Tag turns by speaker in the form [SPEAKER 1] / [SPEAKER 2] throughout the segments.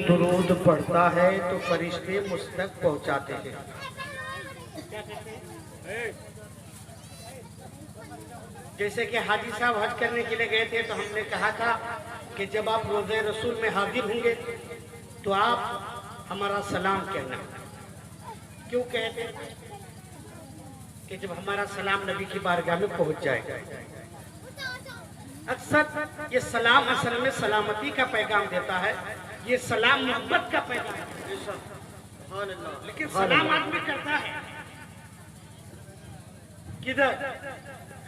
[SPEAKER 1] दुरूद पढ़ता है तो फरिश्ते मुझ तक पहुंचाते हैं। जैसे कि हाजी साहब हज करने के लिए गए थे तो हमने कहा था कि जब आप रोज़े रसूल में हाजिर होंगे तो आप हमारा सलाम कहना। क्यों कहते हैं कि जब हमारा सलाम नबी की बारगाह में पहुंच जाएगा। अक्सर ये सलाम असल में सलामती का पैगाम देता है, ये सलाम मोहब्बत का पैगाम है। लेकिन सलाम आदमी करता है किधर?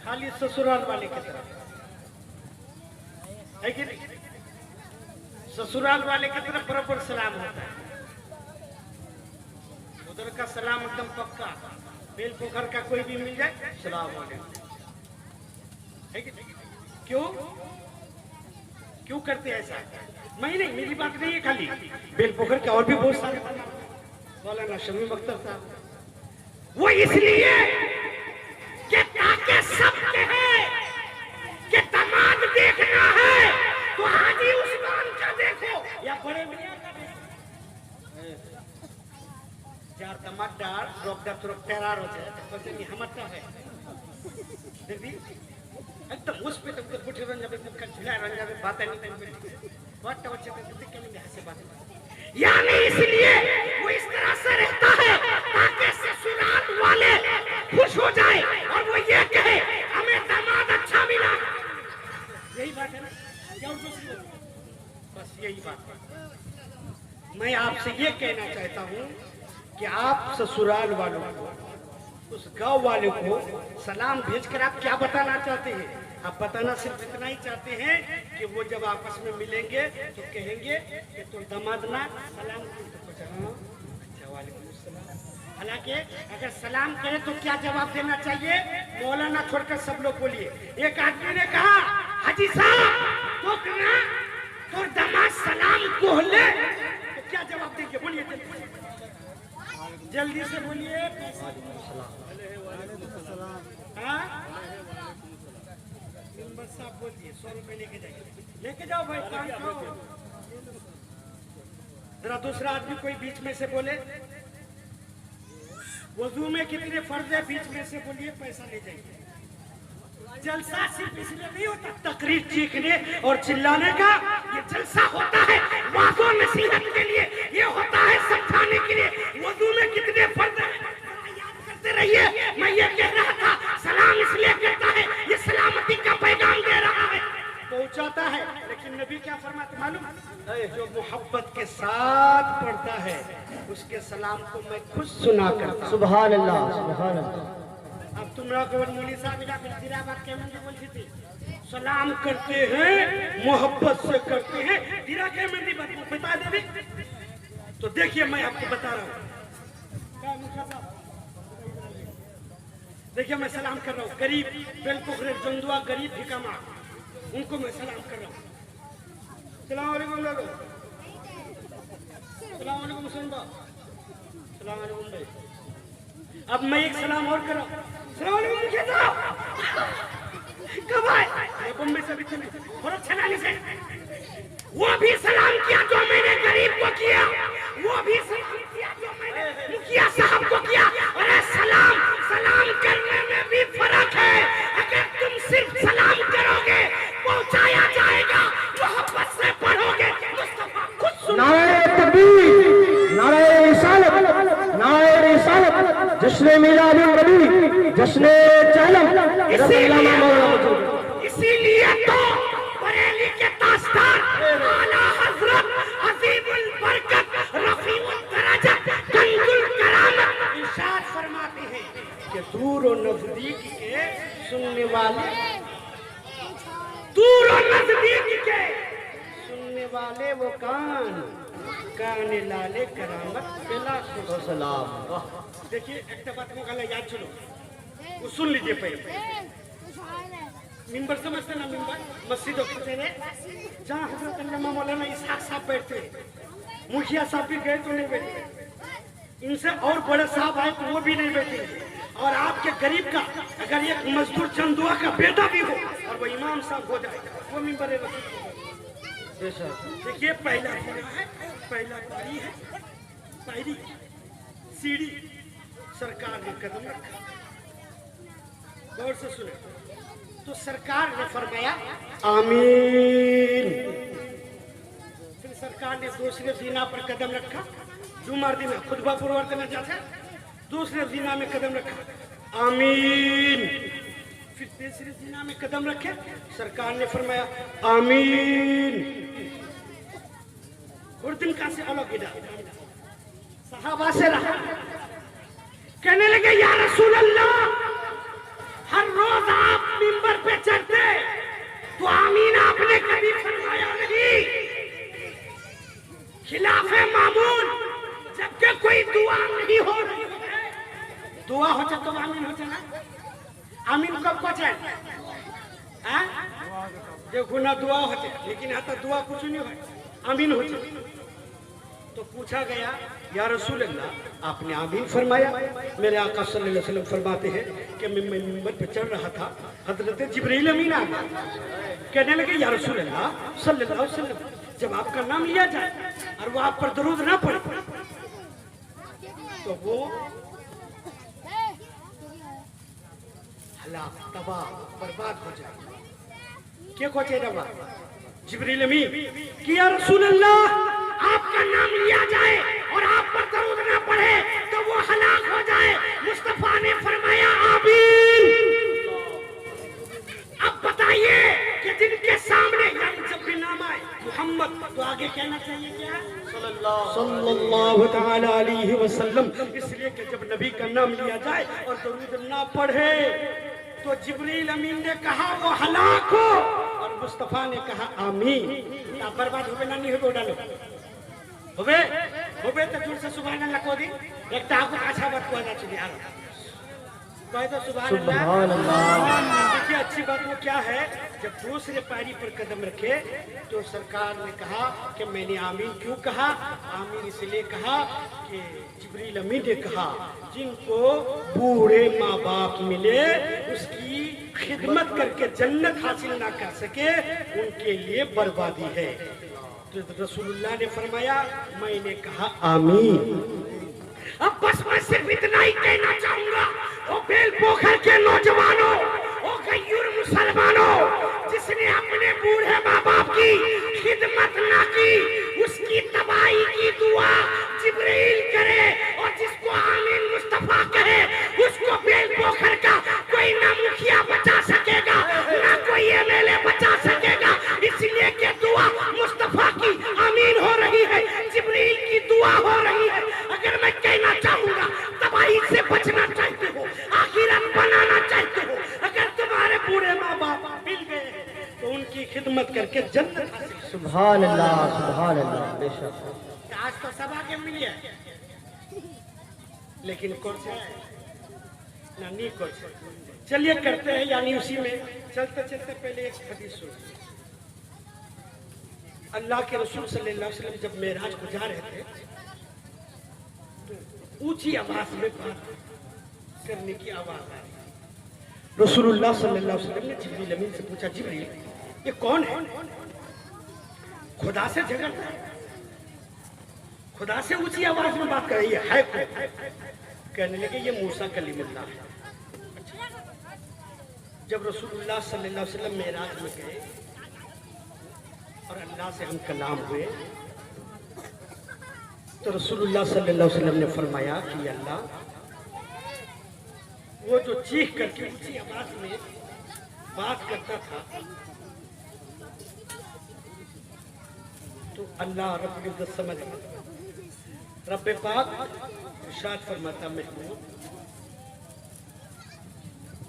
[SPEAKER 1] खाली ससुराल वाले की तरफ, है कि नहीं? ससुराल वाले की तरफ बराबर सलाम होता है। उधर का सलाम एकदम पक्का, बेल पोखर का कोई भी मिल जाए सलाम वालेकुम, है कि नहीं? क्यों क्यों करते हैं ऐसा? मैं नहीं, मेरी बात नहीं है, खाली बेल पोखर के और भी बहुत सारे मौलाना शमी अख्तर साहब, वो इसलिए कि ताकि सब कहे कि दामाद देखना है तो हाजी उस्मान का देखो या बड़े मियां का देखो। चार दामाद डार रोकदा तुरक तैयार हो जाए तो पता नहीं हमता है देखी एकदम उस पे तो बुढ़े रंग में का झिला रंग में बातें नहीं करते बहुत टवचे करते केमिंग हंसे बातें, यानी इसलिए वो इस तरह से रहता है ताकि ससुराल वाले खुश हो जाए और वो ये कहे हमें दामाद अच्छा मिला। यही बात है ना, क्या दूसरी? बस यही बात है। मैं आपसे ये कहना चाहता हूँ कि आप ससुराल वालों को, उस गांव वाले को सलाम भेजकर आप क्या बताना चाहते हैं? आप बताना सिर्फ इतना ही चाहते हैं कि वो जब आपस में मिलेंगे तो कहेंगे कि तुम दामाद ना सलाम अच्छा वालेकुम अस्सलाम। हालांकि अगर सलाम करे तो क्या जवाब देना चाहिए? मौलाना छोड़कर सब लोग बोलिए। एक आदमी ने कहा हाजी साहब तो दामाद सलाम बोले तो क्या जवाब देंगे? बोलिए जल्दी से बोलिए। साहब बोलिए 100 रुपए लेके जाओ भाई, काम करो। जरा दूसरा आदमी कोई बीच में से बोले वजू में कितने फर्ज है, बीच में से बोलिए, पैसा ले जाइए। जलसा सिर्फ इसलिए नहीं होता तकरीर चीखने और चिल्लाने का, ये जलसा होता है वाज़ो नसीहत के लिए, ये होता है समझाने के लिए। वजू में कितने फर्ज है याद करते रहिए। मैं ये कह रहा था सलाम इसलिए कहता है ये सलामती का पैगाम दे रहा है, पहुंचाता है। लेकिन नबी क्या फरमाते मालूम? जो मोहब्बत के साथ पढ़ता है उसके सलाम को मैं खुद सुना करता।
[SPEAKER 2] सुभान अल्लाह, सुभान अल्लाह।
[SPEAKER 1] अब तुम मौलवी साहब बात बोलती थी, सलाम करते हैं मोहब्बत से करते हैं, दिरा के मंदी बता दे। तो देखिए मैं आपको बता रहा हूँ, देखिए मैं सलाम कर रहा हूँ गरीब बेलपुखरे जंदुआ गरीब भिकामा, उनको मैं सलाम कर रहा हूँ। सलाम वालेकुम लोगों, सलाम वालेकुम सुनबा, सलाम वालेकुम भाई। अब मैं एक सलाम और कर रहा हूँ, सलाम वालेकुम मुझे कब आए? मैं बम्बई से भी चले और छलाने से वो भी सलाम किया जो मैंने गरीब को किया, वो भी सलाम किया जो मैंने मुखिया साहब को किया। अरे सलाम करने में भी फर्क है। अगर तुम सिर्फ सलाम करोगे पहुंचाया जाएगा, मोहब्बत से पढ़ोगे मुस्तफा खुद सुन।
[SPEAKER 2] नारे तकबीर, नारे रिसालत, नारे रिसालत, जश्न मिलादुन नबी, जश्न चालम।
[SPEAKER 1] इसीलिए तो बरेली के ताजदार आला हजरत अजीमुल बरकत रफीउल दरजत कंजुल करामत इरशाद फरमाते हैं कि दूर और नजदीक के सुनने वाले, दूर और नजदीक के सुनने वाले वो कान लाले करामत बेला सलाम। देखिए एक बात को गला याद चलो, वो सुन लीजिए पहले। मिंबर समझते ना, मिंबर मस्जिद होते हैं जहाँ हजरत अल्लामा मौलाना इसहाक साहब बैठते हैं, मुखिया साहब भी गए तो नहीं बैठे, इनसे और बड़े साहब आए तो वो भी नहीं बैठे। और आपके गरीब का अगर एक मजदूर चंदुआ का बेटा भी हो और वो इमाम साहब हो जाए वो मिंबर देखिए पहला है पहला पारी है, पायरी सीढ़ी सरकार ने कदम रखा। गौर से सुने तो सरकार ने फरमाया आमीन। फिर सरकार ने दूसरे जीना पर कदम रखा, जुमार दिना खुतबा पुरवार करना चाहता है, दूसरे जीना में कदम रखा आमीन। फिर तीसरे जीना में कदम रखे, सरकार ने फरमाया आमीन। और दिन का से अलग गिरा, सहाबा से रहा, कहने लगे या रसूल अल्लाह, हर रोज आप मिंबर पे चढ़ते तो आमीन आपने कभी फरमाया नहीं। खिलाफे मामूल जबकि कोई दुआ नहीं हो रही है, दुआ हो जाए तो आमीन हो जाए ना। आमीन कब को जाए? देखो ना दुआ हो जाए, लेकिन यहाँ तो दुआ कुछ नहीं हो, आमीन हो जाए। तो पूछा गया या रसूल अल्लाह, आपने आमीन फरमाया। मेरे आका सल्लल्लाहु अलैहि वसल्लम फरमाते हैं कि मैं मिंबर पर चढ़ रहा था, हजरत जिब्रील अमीन आ गया, कहने लगे या रसूल अल्लाह सल्लल्लाहु अलैहि वसल्लम, जब आपका नाम लिया जाए और वो आप पर दरूद ना पड़े तो वो हलाक तबाह बर्बाद हो जाए। क्या को चाहिए? जिब्रील अमीन कि या रसूल अल्लाह, आपका नाम लिया जाए और आप पर दरूद ना पड़े तो वो हलाक हो जाए। मुस्तफा ने फरमाया आमीन। अब बताइए कि जिनके सामने यानी जब भी नाम आए मोहम्मद तो आगे कहना चाहिए क्या? सल्लल्लाहु तआला अलैहि वसल्लम। इसलिए कि जब नबी का नाम लिया जाए और दरूद ना पढ़े तो जिब्रील अमीन ने कहा वो हलाक हो और मुस्तफा ने कहा आमीन। आप बर्बाद हो ना नहीं हो डालो होबे होबे तो जोर से सुभान अल्लाह को दी एक ताकत अच्छा बात को आना चाहिए यार, कहे तो सुभान अल्लाह। देखिए अच्छी बात वो क्या है, जब दूसरे पारी पर कदम रखे तो सरकार ने कहा कि मैंने आमीन क्यों कहा? आमीन इसलिए कहा कि जिब्रील अमीन ने कहा जिनको बूढ़े माँ बाप मिले उसकी खिदमत करके जन्नत हासिल ना कर सके उनके लिए बर्बादी है। तो रसूलुल्लाह ने फरमाया मैंने कहा आमीन। अब बस मैं सिर्फ इतना ही कहना चाहूंगा, ओ बेल पोखर के नौजवानों, ओ गैयूर मुसलमानों, जिसने अपने बूढ़े माँ बाप की खिदमत ना की उसकी तबाही की दुआ जिब्रील करे और जिसको आमीन मुस्तफा कहे उसको बेल पोखर का कोई ना मुखिया बचा सकेगा ना कोई एमएलए बचा सकेगा। इसलिए कि दुआ मुस्तफा की आमीन हो रही है, जिब्रील की दुआ हो रही है। अगर मैं कहना चाहूंगा तबाही से बचना चाहते हो, आखिरत बनाना चाहते हो, अगर तुम्हारे बूढ़े माँ बाप मिल गए तो उनकी खिदमत करके जन्नत हासिल।
[SPEAKER 2] सुभान अल्लाह, सुभान अल्लाह। बेशक
[SPEAKER 1] आज तो सब आगे मिले लेकिन कौन से ना नहीं कौन से। चलिए करते हैं यानी उसी में चलते चलते पहले एक हदीस सुन। अल्लाह के रसूल सल्लल्लाहु अलैहि वसल्लम जब मेराज को जा रहे थे तो ऊंची आवाज में बात करने की आवाज आ रही। रसूलुल्लाह सल्लल्लाहु अलैहि वसल्लम ने जिब्रील अमीन से पूछा जिब्रील ये कौन है? खुदा से झगड़ता है, खुदा से ऊंची आवाज में बात कर रही है कौन? कहने लगे ये मूसा कलीमुल्लाह है। जब रसूलुल्लाह सल्लल्लाहु अलैहि वसल्लम मेराज में गए और अल्लाह से हम कलाम हुए तो रसूलुल्लाह सल्लल्लाहु अलैहि वसल्लम ने फरमाया कि अल्लाह वो जो चीख करके ऊंची आवाज में बात करता था तो अल्लाह रब्बुल इज्जत समझ गया। रब्बे पाक इरशाद फरमाता महबूब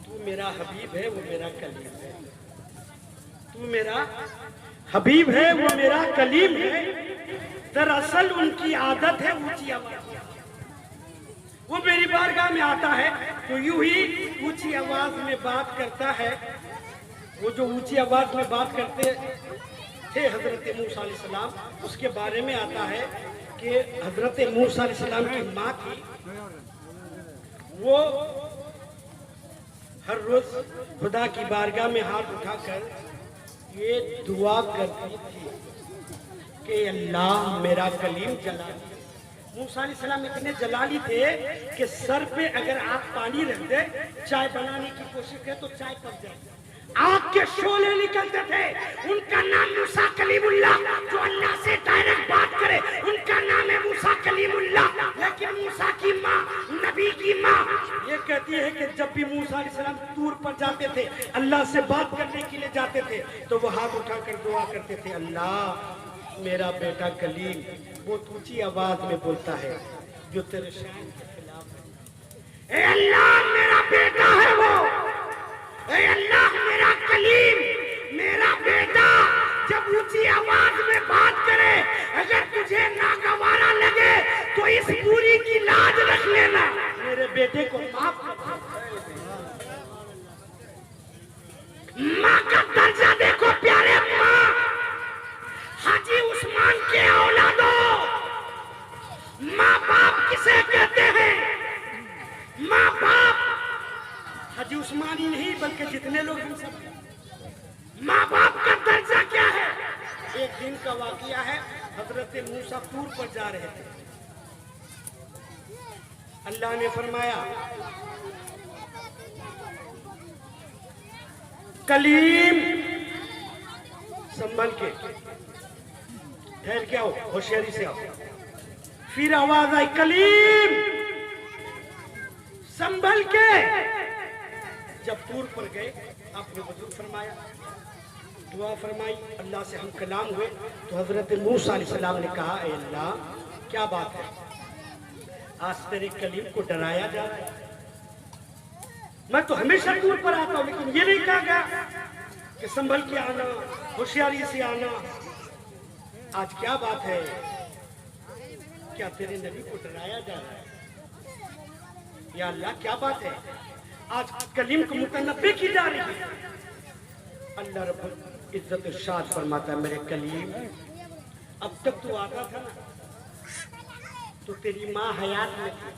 [SPEAKER 1] तू मेरा हबीब है वो मेरा कलीम है, तू मेरा हबीब है वो मेरा कलीम है। दरअसल उनकी आदत है ऊंची आवाज, वो मेरी बारगाह में आता है तो यूं ही ऊंची आवाज में बात करता है। वो जो ऊंची आवाज में बात करते थे हजरत मूसा अलैहिस्सलाम, उसके बारे में आता है कि हजरत मूसा अलैहिस्सलाम की माँ थी, वो हर रोज खुदा की बारगाह में हाथ उठाकर ये दुआ करती थी कि अल्लाह मेरा कलीम जलाली। मूसा अलैहिस्सलाम इतने जलाली थे कि सर पे अगर आप पानी रख दे, चाय बनाने की कोशिश करे तो चाय पक जाए, आग के शोले निकलते थे। उनका नाम मूसा कलीमुल्लाह, जो अल्लाह से डायरेक्ट बात करे उनका नाम है मूसा कलीमुल्लाह। लेकिन मूसा की माँ, नबी की माँ, ये कहती है कि जब भी मूसा अलैहिस्सलाम तूर पर जाते थे, अल्लाह से बात करने के लिए जाते थे, तो वो हाथ उठाकर दुआ करते थे, अल्लाह मेरा बेटा कलीम बहुत ऊंची आवाज में बोलता है जो तेरे शान के खिलाफ है। ए अल्लाह मेरा बेटा है वो, ए अल्लाह मेरा कलीम, मेरा बेटा जब ऊंची आवाज में बात करे, अगर तुझे नागवारा लगे तो इस पूरी की लाज रख लेना, मेरे बेटे को माफ कर। माँ का दर्जा देखो प्यारे, माँ हाजी उस्मान के औलादों, माँ बाप किसे कहते हैं? माँ बाप हाजी उस्मान ही नहीं बल्कि जितने लोग हम सब, माँ बाप का दर्जा क्या है? एक दिन का वाकया है, हजरत मूसा तूर पर जा रहे थे, अल्लाह ने फरमाया कलीम संभल के, ठहर के आओ, होशियारी से आओ। फिर आवाज आई कलीम संभल के। जब तूर पर गए, आपने वजू फरमाया, दुआ फरमाई, अल्लाह से हम कलाम हुए, तो हजरत मूसा अलैहिस्सलाम ने कहा, ए अल्लाह क्या बात है, आज तेरे कलीम को डराया जा रहा है। मैं तो हमेशा तूर पर आता हूं, लेकिन ये नहीं कहा गया कि संभल के आना, होशियारी से आना। आज क्या बात है, क्या तेरे नबी को डराया जा रहा है? या अल्लाह क्या बात है, आज कलीम को मुतनब्बे की जा रही है। अल्लाह रब्बुल इज्जत इरशाद फरमाता है, मेरे कलीम अब तक तू आता था ना, तो तेरी माँ हयात में थी,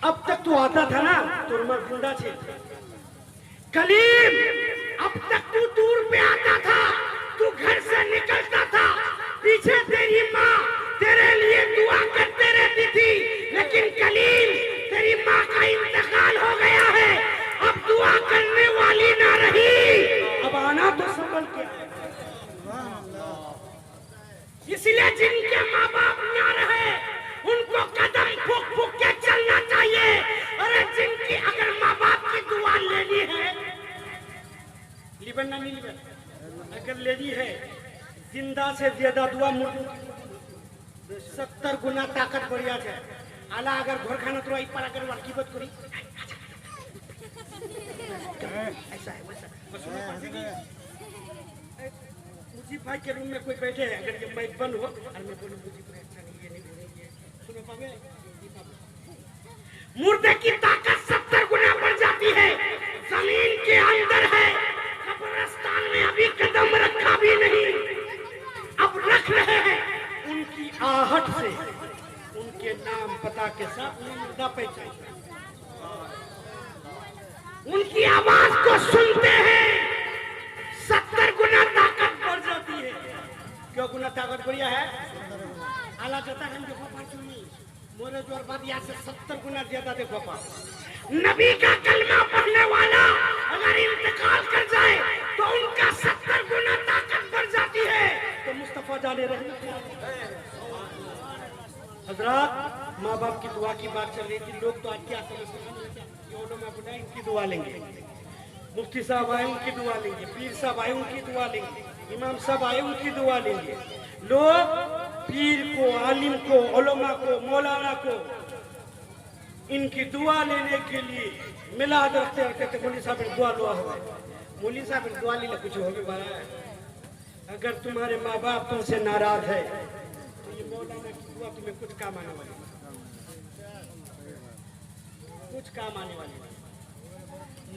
[SPEAKER 1] अब तक तू आता था ना तो माँ जिंदा थी। कलीम अब तक तू दूर पे आता था, तू घर से निकलता था, पीछे तेरी माँ तेरे लिए दुआ करते रहती थी, लेकिन कलीम तेरी माँ का इंतकाल हो गया है, अब दुआ करने वाली ना रही, अब आना तो संभल के। इसलिए जिनके माँ बाप ना रहे उनको कदम फूक फूक के चलना चाहिए। अरे जिनकी अगर माँ बाप की दुआ लेनी है, लिबन ना नहीं अगर लेनी है, जिंदा से ज्यादा दुआ मुर्दे 70 गुना ताकत बढ़िया जाए। आला अगर घर खाना तो पर अगर वाकी बत करी ऐसा है वैसा। मुझे भाई के रूम में कोई बैठे है, अगर ये माइक बंद हो और मैं बोलूं मुझे कोई अच्छा नहीं, ये नहीं, सुनो पावे, मुर्दे की ताकत 70 गुना बढ़ जाती है, जमीन के अंदर है, कब्रिस्तान में अभी कदम रखा भी नहीं, अब रख रहे हैं। उनकी आहट से, उनके नाम पता के साथ मुर्दा पहचान, उनकी आवाज को सुनते हैं 70 गुना ताकत बढ़ जाती है। क्यों गुना ताकत बढ़िया है? आला जता हम देखो पाचुनी मोरे जोर बाद यहाँ से 70 गुना ज्यादा देखो पा। नबी का कलमा पढ़ने वाला अगर इंतकाल कर जाए तो उनका 70 गुना ताकत बढ़ जाती है। तो मुस्तफा जाने रहे हजरत, माँ बाप की दुआ की बात चल रही थी, लोग तो आज क्या समझते हैं, इनकी दुआ लेंगे, मुफ्ती साहब आए उनकी दुआ लेंगे, पीर साहब आए उनकी दुआ लेंगे, इमाम साहब आए उनकी दुआ लेंगे। लोग पीर को, आलिम को, उलमा को, मौलाना को इनकी दुआ लेने के लिए मिलाद रखते रखते मौली साहब दुआ दुआ हो गए, मौली साहब दुआ ली कुछ हो भी बड़ा है। अगर तुम्हारे माँ बाप तुमसे नाराज है तो ये मौलाना की दुआ तुम्हें कुछ काम आने वाली, कुछ काम आने वाली।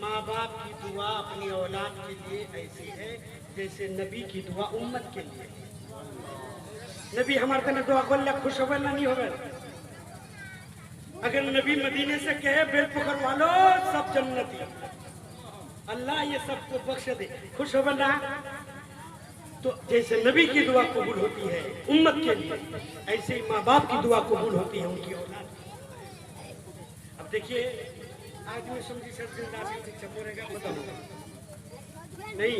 [SPEAKER 1] माँ बाप की दुआ अपनी औलाद के लिए ऐसी है जैसे नबी की दुआ उम्मत के लिए। नबी हमारे तना दुआ गोल्ला खुश होवे ना नहीं होवे। अगर नबी मदीने से कहे बेलपुखर वालों सब जन्नती, अल्लाह ये सबको बख्श दे, खुश होवे ना? तो जैसे नबी की दुआ कबूल होती है उम्मत के लिए, ऐसे ही माँ बाप की दुआ कबूल होती है उनकी औलाद। अब देखिए आज में समझी सर जिंदाबाद शिक्षा बोलेगा खत्म होगा नहीं।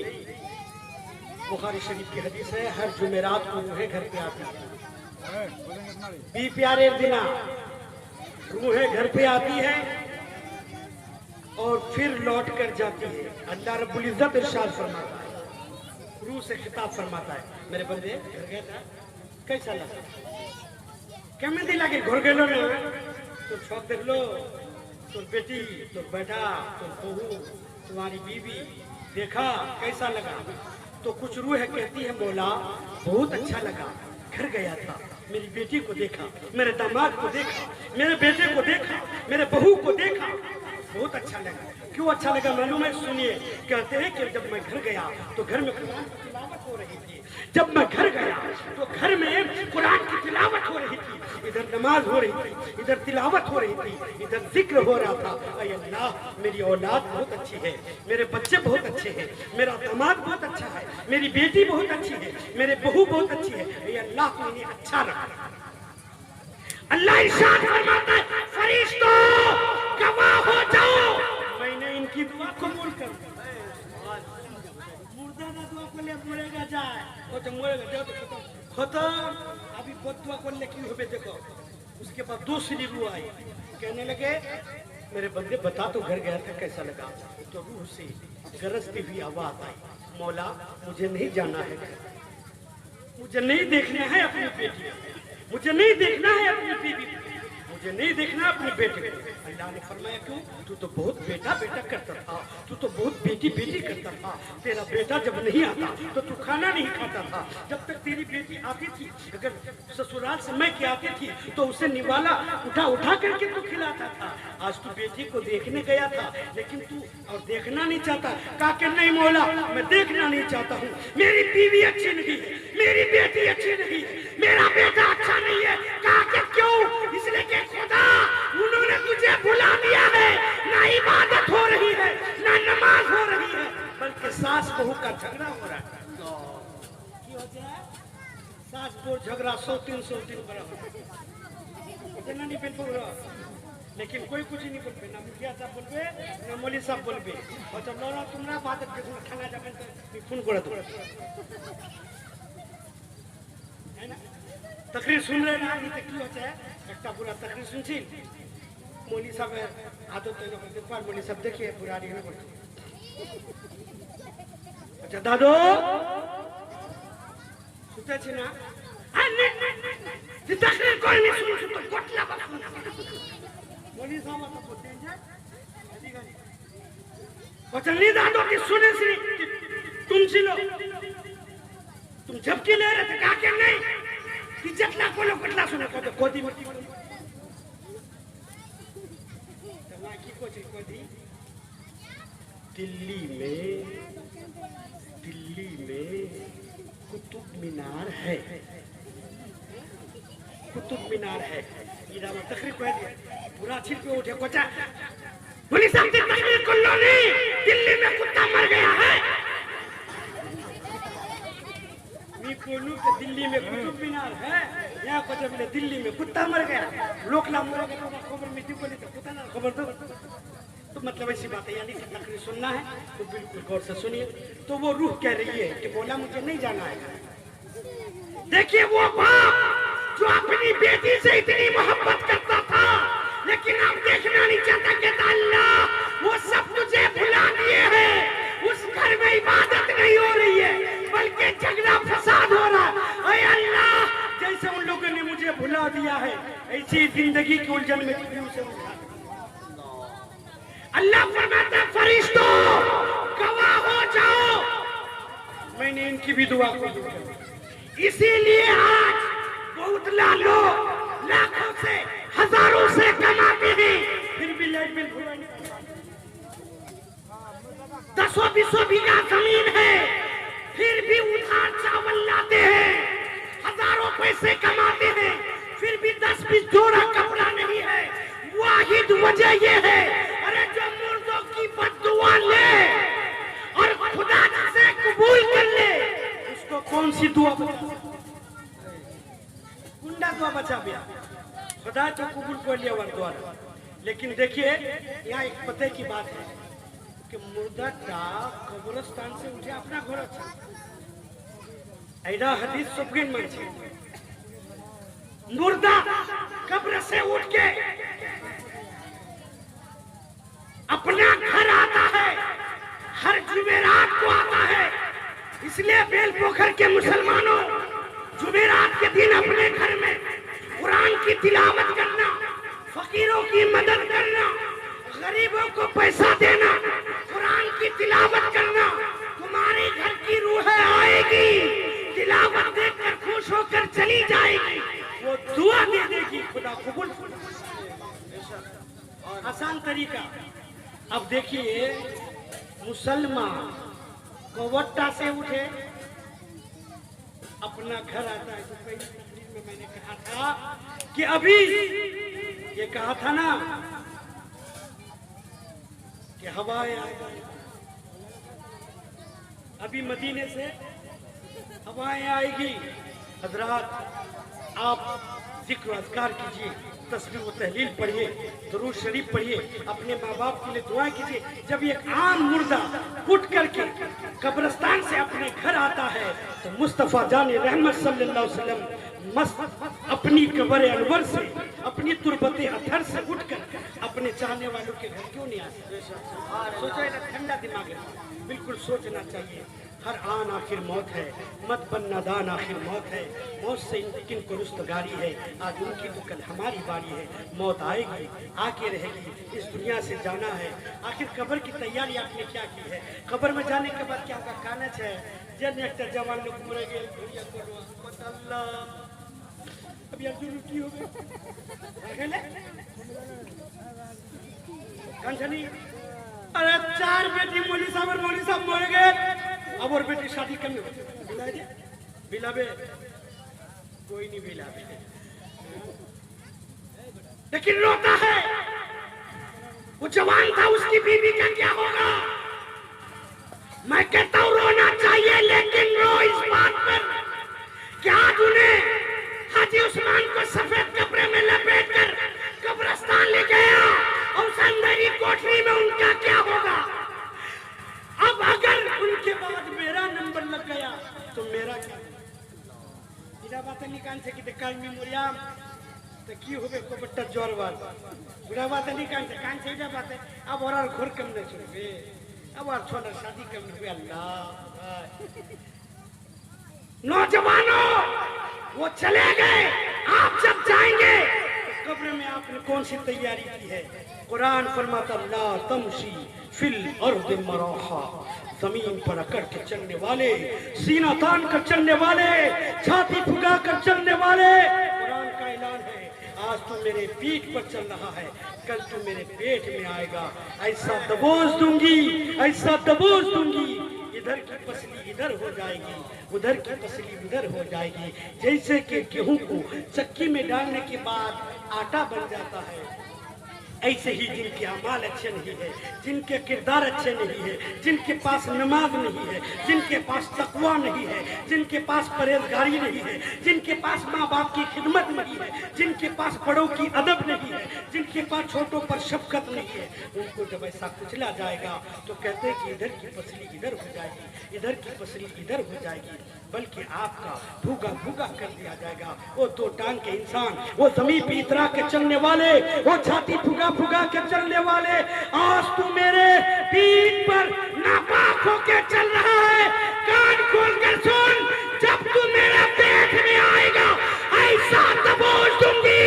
[SPEAKER 1] बुखारी शरीफ की हदीस है, हर जुमेरात को रूहें घर पे आती है। बी प्यारे दिना रूहें घर पे आती है और फिर लौट कर जाती है। अल्लाह रब्बुल इज्जत इरशाद फरमाता है, रूह से खिताब फरमाता है, मेरे बंदे घर गया था कैसा लगा, क्या मैं लगे घर गए ना तो शौक देख लो, तो बेटी तो बेटा तो बहू तुम्हारी बीवी देखा कैसा लगा। तो कुछ रूह कहती है मौला बहुत अच्छा लगा, घर गया था, मेरी बेटी को देखा, मेरे दामाद को देखा, मेरे बेटे को देखा, मेरे बहू को देखा, बहुत अच्छा लगा। क्यों अच्छा लगा मालूम है? सुनिए, कहते हैं कि जब मैं घर गया तो घर में कुरान की तिलावत हो रही थी। जब मैं घर गया तो घर में कुरान की तिलावत हो रही थी, इधर नमाज हो रही थी, इधर तिलावत हो रही थी, इधर जिक्र हो रहा था। अय अल्लाह मेरी औलाद बहुत अच्छी है, मेरे बच्चे बहुत अच्छे हैं, मेरा दामाद बहुत अच्छा है, मेरी बेटी बहुत अच्छी है, मेरे बहू बहुत अच्छी है। अय अल्लाह को इन्हें अच्छा रखा। अल्लाह इरशाद फरमाता है, फरिश्तों गवाह हो जाओ, मैंने इनकी दुआ कबूल कर दी। मुर्दा का दुआ करले मरेगा जाए, वो तो मरेगा जाओ तो खत्म। अभी बदुआ करले की होबे देखो। उसके बाद दूसरी रूह आई, कहने लगे मेरे बंदे बता तो घर गया था कैसा लगा। तो रूह से गरजती हुई आवाज आई, मौला मुझे नहीं जाना है, मुझे नहीं देखना है अपनी बेटी, मुझे नहीं देखना है अपनी बीवी, मुझे नहीं देखना अपनी बेटी को। अल्लाह ने फरमाया क्यों? तू तो बहुत बेटा बेटा करता था, तू तो बहुत बेटी बेटी करता था। तेरा बेटा जब नहीं आता तो तू खाना नहीं खाता था। जब तक तेरी बेटी आती थी, अगर ससुराल से मैं के आती थी तो उसे निवाला उठा उठा करके तू खिलाता था। आज तू बेटी को देखने गया था लेकिन तू और देखना नहीं चाहता। कहा कि नहीं मौला मैं देखना नहीं चाहता हूँ, मेरी बीवी अच्छी नहीं है, मेरी बेटी अच्छी नहीं है, मेरा बेटा अच्छा नहीं है। कहा कि क्यों? इसलिए कि खुदा उन्होंने तुझे भुला दिया है, ना इबादत हो रही है, ना नमाज हो रही है, बल्कि सास बहू का झगड़ा हो रहा है। की हो जाए सास बहू झगड़ा 100-300 दिन बड़ा इतना नहीं बिल्कुल। लेकिन कोई कुछ नहीं बोलबे, ना मुखिया साहब बोलबे, ना मौली साहब बोलबे। और जब लोला तुमरा बात के खाना जाबे तो फोन कर दो है ना। तकरीर सुन रहे ना, ये की होता है একটা पूरा तकरीर सुनছি मौली साहब आदत है ना देखभाल मौली साहब देखिए पूरा नहीं है बोलते। अच्छा दादो सुते छी ना तकरीर कोई नहीं सुन तो कोटला बना मौली साहब तो बोलते हैं अधिकारी अच्छा नहीं दादो की सुने सी तुम सिलो तुम झपकी ले रहे थे कहा क्या नहीं कि जटला कोलो कोटला सुने को तो कोदी मट्टी तला की कोची कोदी दिल्ली में कुतुब मीनार है, कुतुब मीनार है। इधर में तकरीर को है पूरा छिल पे उठे कोचा बोली साहब तकरीर कर लो नहीं, दिल्ली में कुत्ता मर गया है। कोलू के दिल्ली में कुतुब मीनार है, यहाँ को जब दिल्ली में कुत्ता मर गया, लोकला मर गया, खबर मिट्टी को तो कुत्ता ना खबर दो। तो मतलब ऐसी बात है, यानी कि तकरीर सुनना है तो बिल्कुल गौर से सुनिए। तो वो रूह कह रही है कि बोला मुझे नहीं जाना है। देखिए वो बाप जो अपनी बेटी से इतनी मोहब्बत करता था लेकिन अब देखना नहीं चाहता कि अल्लाह वो सब तुझे भुला दिए हैं, उस घर में इबादत नहीं हो रही है बल्कि झगड़ा फसाद हो रहा है। अरे अल्लाह जैसे उन लोगों ने मुझे भुला दिया है ऐसी जिंदगी की उलझन में तुझे उसे उठा। अल्लाह फरमाता है फरिश्तों गवाह हो जाओ, मैंने इनकी भी दुआ कबूल कर ली। इसीलिए आज बहुत लोग लाखों से हजारों से कमाते हैं फिर भी लाइट बिल भुला नहीं, 10-20 बीघा जमीन है फिर भी उधार चावल लाते हैं, हजारों पैसे कमाते हैं फिर भी 10-20 जोड़ा कपड़ा नहीं है। वाहिद वजह ये है, अरे जो मुर्दों की बद्दुआ ले और खुदा से कबूल कर ले उसको कौन सी दुआ कुंडा दुआ बचा गया खुदा तो कबूल कर लिया वर द्वारा। लेकिन देखिए यहाँ एक पते की बात है कि मुर्दा टा कब्रिस्तान से उठे अपना घर अच्छा ऐसा हदीस सबके मन से मुर्दा कब्र से उठ के अपना घर आता है, हर जुमेरात को आता है। इसलिए बेल पोखर के मुसलमानों जुमेरात के दिन अपने घर में कुरान की तिलावत करना, फकीरों की मदद करना, गरीबों को पैसा देना, कुरान की तिलावत करना, तुम्हारे घर की रूह आएगी, तिलावत देखकर खुश होकर चली जाएगी, वो दुआ दे देगी, खुदा कबूल। आसान तरीका। अब देखिए मुसलमान कोवट्टा से उठे अपना घर आता है। तो पहली तकरीर में मैंने कहा था कि अभी ये कहा था ना कि हवाएं आएगी, अभी मदीने से हवाएं आएगी। हजरात आप जिक्र अज़कार कीजिए, तस्बीह व तहलील पढ़िए, दुरूद शरीफ पढ़िए, अपने माँ बाप के लिए दुआएं कीजिए। जब एक आम मुर्दा उठ करके कब्रिस्तान से अपने घर आता है तो मुस्तफ़ा जाने रहमत सल्लल्लाहु अलैहि वसल्लम मस्त अपनी कब्र अनवर से, अपनी तुरबते अथर से उठकर अपने चाहने वालों के घर क्यों नहीं आते? सोचो ना, ठंडा दिमाग है, बिल्कुल सोचना चाहिए। हर आन आखिर मौत है, मत बन नादान आखिर मौत है। मौत से किन को रुस्तगारी है, आज उनकी तो कल हमारी बारी है। मौत आएगी, आके रहेगी, इस दुनिया से जाना है। आखिर कब्र की तैयारी आपने क्या की है? कब्र में जाने के बाद क्या होगा? कानच है जन एक जवान लोग मरे गए, अभी अर्जुन की हो गए कंचनी। अरे 4 बेटी मौली साहब मर गए, अब और बेटी शादी करने बिलावे कोई नहीं बिलावे, लेकिन रोता है। वो जवान था, उसकी बीवी का क्या होगा? मैं कहता हूं रोना चाहिए, लेकिन रो इस बात पर क्या उन्हें हाजी उस्मान को सफेद कपड़े में लपेट कर कब्रिस्तान ले गया और उस अंधेरी कोठरी में उनका क्या होगा? अब अगर उनके बाद मेरा नंबर लग गया तो मेरा क्या? इधर बात निकाल से कि काल में मुरियाम तो की होबे को बट्टा जोर बात बुरा बात निकाल से कान से इधर बात है। अब और घोर कम न छोड़े, अब और छोड़ा शादी कम हुई। अल्लाह नौजवानों वो चले गए, आप जब जाएंगे तो कब्र में आपने कौन सी तैयारी की है? कुरान फरमाता ला तमशी फिल अर्द मराहा, जमीन पर अकड़ के चलने वाले, सीना तान कर चलने वाले, छाती फुगा कर चलने वाले। कुरान का ऐलान है, आज तू मेरे पीठ पर चल रहा है, कल तू मेरे पेट में आएगा। ऐसा दबोच दूंगी, ऐसा दबोच दूंगी, इधर की पसली इधर हो जाएगी, उधर की पसली उधर हो जाएगी। जैसे कि गेहूं को चक्की में डालने के बाद आटा बन जाता है, ऐसे ही जिनके अमाल अच्छे नहीं है, जिनके किरदार अच्छे नहीं है, जिनके पास नमाज नहीं है, जिनके पास तकवा नहीं है, जिनके पास परहेजगारी नहीं है, जिनके पास माँ बाप की खिदमत नहीं है, जिनके पास बड़ों की अदब नहीं है, जिनके पास छोटों पर शफकत नहीं है, उनको जब ऐसा कुचला जाएगा तो कहते हैं कि इधर की पसली इधर हो जाएगी, इधर की पसली इधर हो जाएगी, बल्कि आपका भूगा भूगा कर दिया जाएगा। वो 2 टांग के इंसान, वो जमीन पे इतरा के चलने वाले, वो छाती फुगा फुगा के चलने वाले, आज तू मेरे पीठ पर नापाक होके चल रहा है, कान खोल कर सुन, जब तू मेरे पेट में आएगा ऐसा दबोच दूंगी,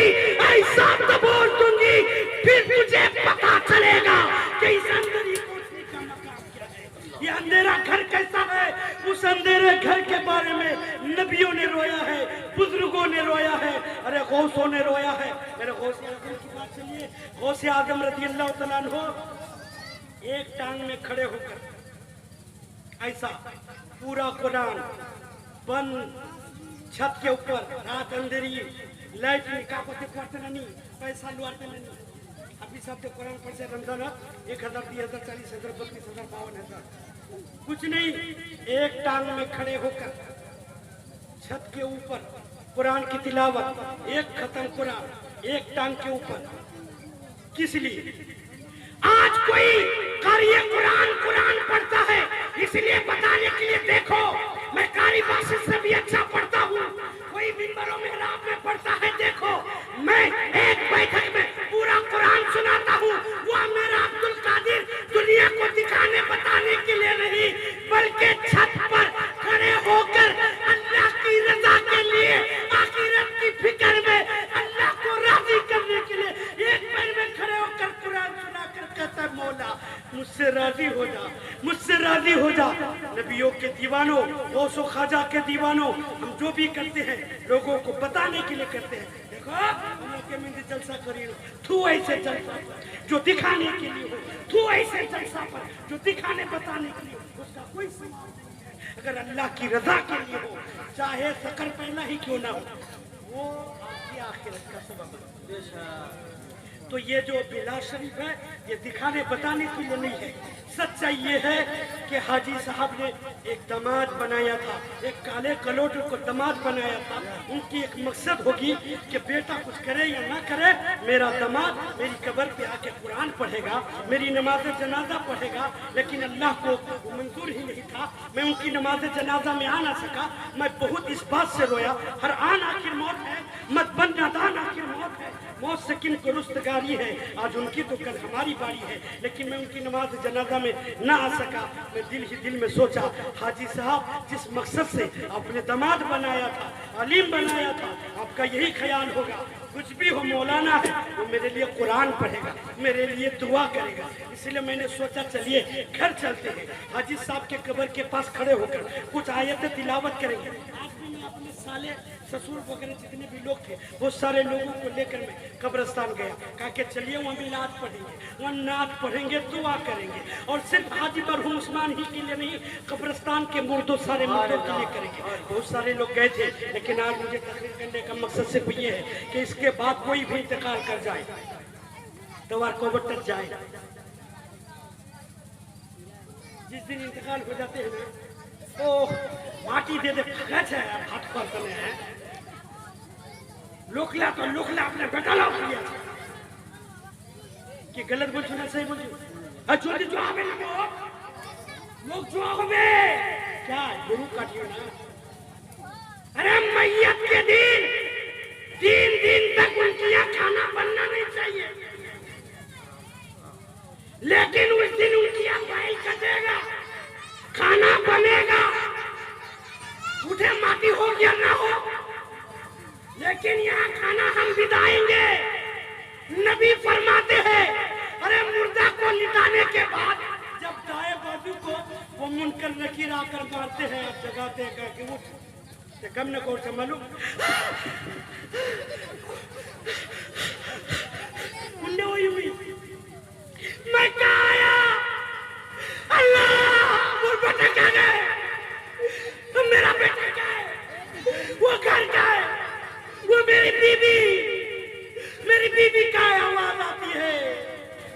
[SPEAKER 1] ऐसा दबोच दूंगी, फिर मुझे पता चलेगा कि इस अंधेरी कोठरी का मकाम क्या है, ये अंधेरा घर कैसा है। उस अंधेरे घर के बारे में नबियों ने रोया है, बुजुर्गों ने रोया है, अरे गौसों ने रोया है। मेरे गौसे आजम की बात चलिए, गौसे आजम रज़ी अल्लाह तआला अन्हु एक टांग में खड़े होकर ऐसा पूरा कुरान बंद छत के ऊपर, रात अंधेरी, लाइट निकालते पढ़ते नहीं, पैसा लुआते नहीं, अभी सब तो कुरान पढ़ते रमजान 1000 2000 40,000 32,000 52,000 कुछ नहीं, एक टांग में खड़े होकर छत के ऊपर कुरान की तिलावत, एक खत्म कुरान, एक टांग के ऊपर। किस लिए? आज कोई कारी कुरान पढ़ता है, इसलिए बताने के लिए देखो मैं कारी भाषा से भी अच्छा पढ़ता हूँ। कोई मिंबरों में रात में पढ़ता है, देखो मैं एक बैठक में पूरा कुरान सुनाता हूँ। वह मेरा अब्दुल कादिर दुनिया को दिखाने बताने के लिए नहीं, बल्कि छत पर खड़े होकर अल्लाह की रजा के लिए, आखिरत की फिक्र में, अल्लाह को राजी करने के लिए एक पैर में खड़े होकर कुरान सुनाकर कहता है, मौला मुझसे राजी हो जा, मुझसे राजी हो जा। नबियों के दीवानों, गौसो ख्वाजा के दीवानों, हम जो भी करते हैं लोगों को बताने के लिए करते हैं। देखो हम लोग के में जलसा करिए, तू ऐसे जलसा जो दिखाने के लिए हो, तू ऐसे जलसा पर जो दिखाने बताने के लिए हो, उसका कोई सवाल नहीं है। अगर अल्लाह की रजा के लिए हो, चाहे शक्कर पहना ही क्यों ना हो, वो आपकी आखिरत का सबब है। तो ये जो बिला शरीफ है, ये दिखाने बताने के लिए नहीं है। सच्चाई ये है कि हाजी साहब ने एक दामाद बनाया था, एक काले कलोट को दामाद बनाया था। उनकी एक मकसद होगी कि बेटा कुछ करे या ना करे, मेरा दामाद मेरी कब्र पे आके कुरान पढ़ेगा, मेरी नमाज जनाजा पढ़ेगा। लेकिन अल्लाह को वो मंजूर ही नहीं था। मैं उनकी नमाज जनाजा में आ ना सका। मैं बहुत इस बात से रोया, हर आन आखिर मौत है, मत बन नादान आखिर मौत है, मौत से किन को रुस्तगारी है, आज उनकी तो कल हमारी बारी है। लेकिन मैं उनकी नमाज जनाजा में ना आ सका। मैं दिल ही दिल में सोचा, हाजी साहब जिस मकसद से आपने दामाद बनाया था, अलीम बनाया था, आपका यही ख्याल होगा कुछ भी हो मौलाना है वो मेरे लिए कुरान पढ़ेगा, मेरे लिए दुआ करेगा। इसलिए मैंने सोचा चलिए घर चलते हैं, हाजी साहब के कब्र के पास खड़े होकर कुछ आयतें तिलावत करेंगे। आज भी मैं अपने साले ससुर वगैरह जितने भी लोग थे वो सारे लोगों को लेकर मैं कब्रिस्तान गया। कहा कि चलिए वहाँ भी नात पढ़ेंगे, वहाँ नात पढ़ेंगे, दुआ करेंगे। और सिर्फ हाजी मरहूम उस्मान ही के लिए नहीं, कब्रिस्तान के मुर्दों सारे मुर्दों के लिए करेंगे। बहुत सारे लोग गए थे, लेकिन आज मुझे तकरीर करने का मकसद सिर्फ ये है कि इसके बाद कोई भी इंतकाल कर जाए तो वह कोबट तक जाए। जिस दिन इंतकाल हो जाते हैं तो माटी दे दे फगच है, हाथ पर तने है लोकला तो लोकला अपने बेटा लाओ किया कि गलत बोल सुना सही बोल अचोदी जो आवे ना लोग जो आवे क्या गुरु काटियो ना। अरे मैयत के दिन 3 दिन तक उनके यहाँ खाना बनना नहीं चाहिए, लेकिन उस दिन उनकी यहाँ बैल कटेगा, खाना बनेगा, उठे माटी हो या ना हो, लेकिन यहाँ खाना हम बिताएंगे। नबी फरमाते हैं, अरे मुर्दा को लिटाने के बाद जब दाएं बाजू को वो मुनकर नकीर आकर मारते हैं, जगाते हैं कि उठ, ते कम न को मालूम हुई मैं कहा आया, अल्लाह वो बेटा क्या गए, मेरा बेटा क्या है, वो घर का है, वो मेरी बीबी का आवाज आती है,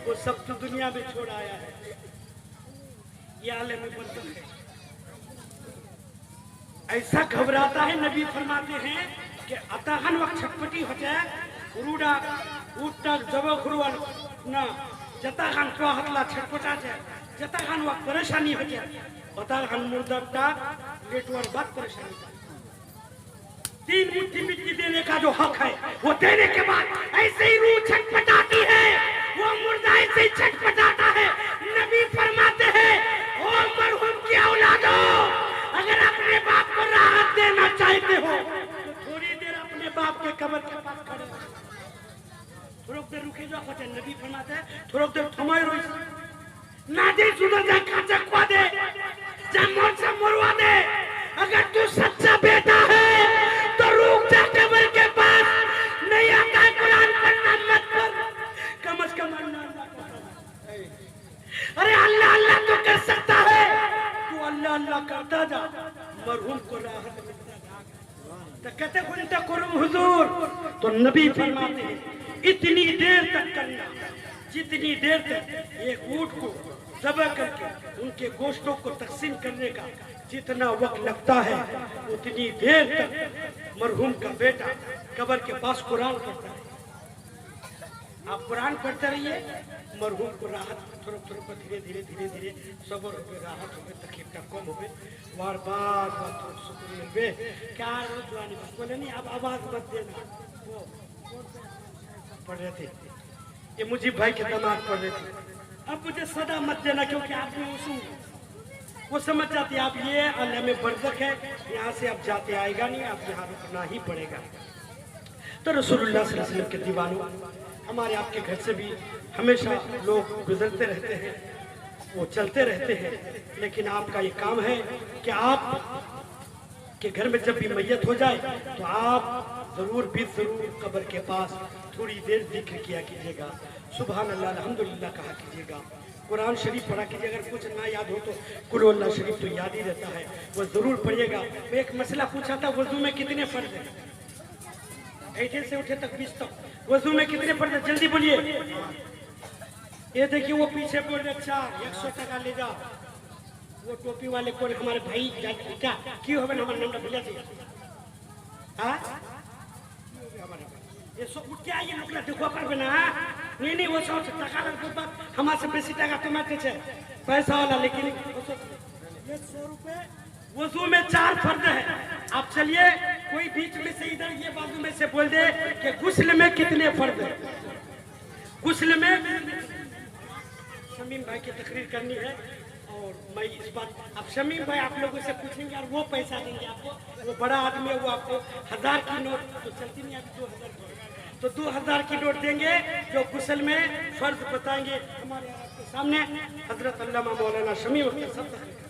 [SPEAKER 1] वो सब तो दुनिया में छोड़ आया है। ये आलम में बरकत है। ऐसा घबराता है, नबी फरमाते हैं कि अताहन वक्त छटपटी हो जाए, रूडा उठता जब खुरवान ना जताहन तो हतला छटपटा जाए, जताहन वक्त परेशानी हो जाए, अताहन मुर्दा लेटवर बात परेशानी। 3 मुट्ठी मिट्टी देने का जो हक है वो देने के बाद ऐसे ही रूह छटपटाती है, वो मुर्दा ऐसे ही छटपटाता है। नबी फरमाते हैं, ओ मरहूम की औलादो, अगर अपने बाप को राहत देना चाहते हो तो थोड़ी देर अपने बाप के कब्र के पास खड़े हो, थोड़ा देर रुके जाओ। नबी फरमाते हैं थोड़ा देर थमाए रहो, ना दे सुधर जाए, खाचा खवा दे, जामोर से मरवा दे। अगर तू सच्चा बेटा है तो रुक जा कब्र के पास, नहीं आता है कुरान पढ़ना मत पढ़, कम से कम अरे अल्लाह अल्लाह तो कर सकता है, तू अल्लाह अल्लाह करता जा, मरहूम को राहत मिलता जा। तो कहते घंटा करूं हुजूर, तो नबी फरमाते हैं इतनी देर तक करना जितनी देर तक एक ऊंट को ज़बह करके उनके गोश्तों को तकसीम करने का जितना वक्त लगता है उतनी देर तक मरहूम का बेटा कब्र के पास कुरान पढ़ता है। आप कुरान पढ़ते रहिए, मरहूम को राहत थोड़ा थोड़ा धीरे धीरे धीरे धीरे सबर हो गए, राहत हो गए, तकलीफ का कम हो गए, बार बार थोड़ा सुकून मिल गए। क्या जुआनी बात बोले नहीं, आप आवाज मत देना। वो पढ़ रहे थे, ये मुझे भाई के दामाद पढ़ रहे थे। अब मुझे सदा मत देना, क्योंकि आपने वो समझ जाते आप ये अल्लाह में बरज़ख है, यहाँ से अब जाते आएगा नहीं, आप यहाँ रुकना ही पड़ेगा। तो रसूलुल्लाह सल्लल्लाहु अलैहि वसल्लम के दीवानों, हमारे आपके घर से भी हमेशा लोग गुजरते रहते हैं, वो चलते रहते हैं, लेकिन आपका ये काम है कि आप के घर में जब भी मैयत हो जाए तो आप जरूर कब्र के पास थोड़ी देर जिक्र किया कीजिएगा, सुभान अल्लाह अल्हम्दुलिल्लाह कहा कीजिएगा, कुरान शरीफ पढ़ा कीजिए। अगर कुछ ना याद हो तो कुल अल्लाह शरीफ तो याद ही रहता है, वो जरूर पढ़िएगा। मैं एक मसला पूछा था, वजू में कितने फर्ज हैं? ऐठे से उठे तक 20 तक, वजू में कितने फर्ज हैं? जल्दी बोलिए। ये देखिए वो पीछे बोल रहे 4, 100 टका ले जाओ। वो टोपी वाले कौन? हमारे भाई क्या क्यों हमें हमारे नाम भूल जाते? ये सब क्या ये लोग देखो पर बना नहीं वो सब टका हमारे से बेसी टका कमाते छे पैसा वाला, लेकिन 100 रुपए वजू में 4 फर्ज है। आप चलिए कोई बीच में से इधर ये बाजू में से बोल दे कि गुस्ल में कितने फर्ज है। गुस्ल में शमीम भाई की तकरीर करनी है और मैं इस बात अब शमीम भाई आप लोगों से पूछेंगे और वो पैसा देंगे आपको, वो बड़ा आदमी है, वो आपको 1000 की नोट तो चलती नहीं, अभी 2000 की, तो 2000 की नोट देंगे जो गुस्ल में फर्ज बताएंगे हमारे आपके सामने। हजरत अल्लामा मौलाना शमीम अख्तर साहब